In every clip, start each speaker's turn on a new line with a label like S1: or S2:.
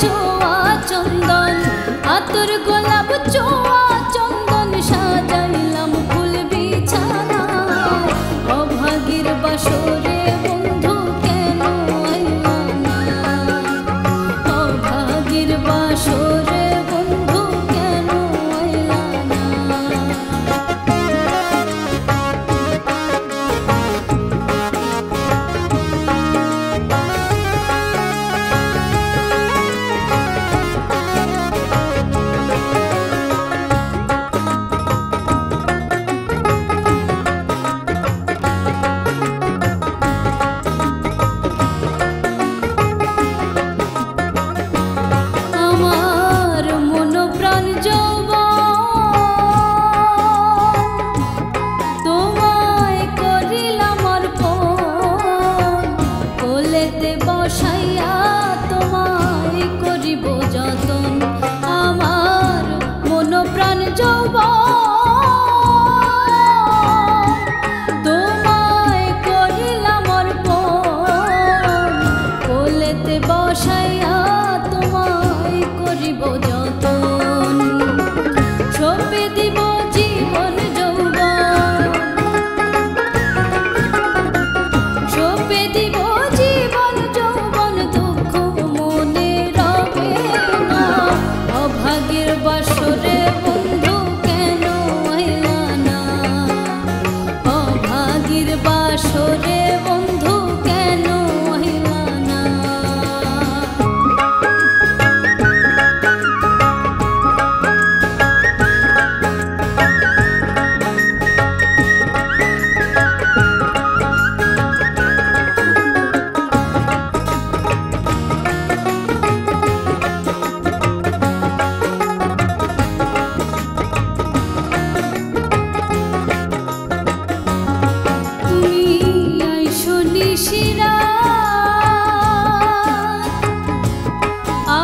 S1: চোয়া চন্দন, আতর গোলাপ চোয়া চন্দন সাজাইলাম ফুল বিছানা। অভাগীর বাসরে বন্ধু কেন আইলা না, অভাগীর বাসরে বন্ধু কেন আইলা না। বসাইয়া তোমায় করিব যতন, আমার মন প্রাণ যৌবন তোমায় করিলাম অর্পণ। কোলেতে বসাইয়া তোমায় করিব যতন, সঁপে দিব জীবন যৌবন, সঁপে দিব বাসরে বন্ধু কেন আইলা না, অভাগীর বাসরে বন্ধু কেন আইলা না।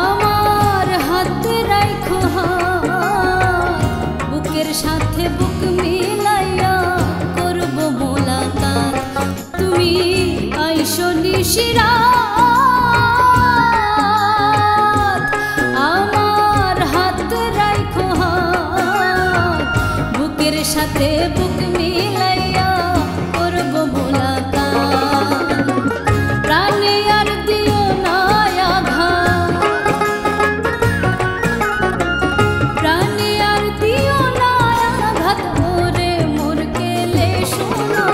S1: আমার হাতে রাখো হাত, বুকের সাথে বুক মিলাইয়া করব মোলাকাত। তুমি আইসো নিশিরাত, আমার হাতে রাখো হাত, বুকের সাথে বুক মিলাইয়া করব মোলাকাত। প্রাণে আর দিও না আঘাত, প্রাণে আর দিও না আঘাত, ওরে মোর কেলে শোনা।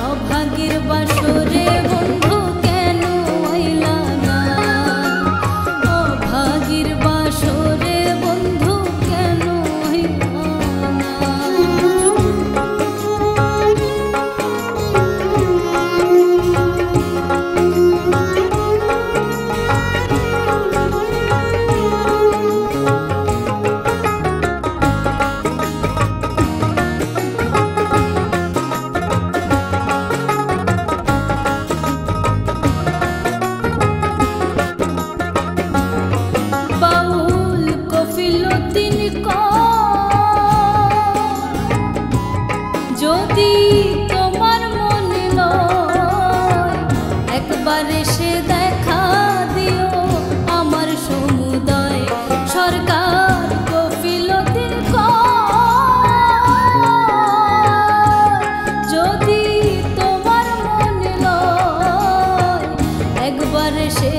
S1: অভাগীর বাসরে বন্ধু কেন আইলা না, অভাগীর বাসরে বন্ধু কেন আইলা না। যদি তোমার মনে লয় একবার এসে দেখা দিও আমার সমুদয়। সরকার কফিলতির যদি তোমার মনে লয় একবার এসে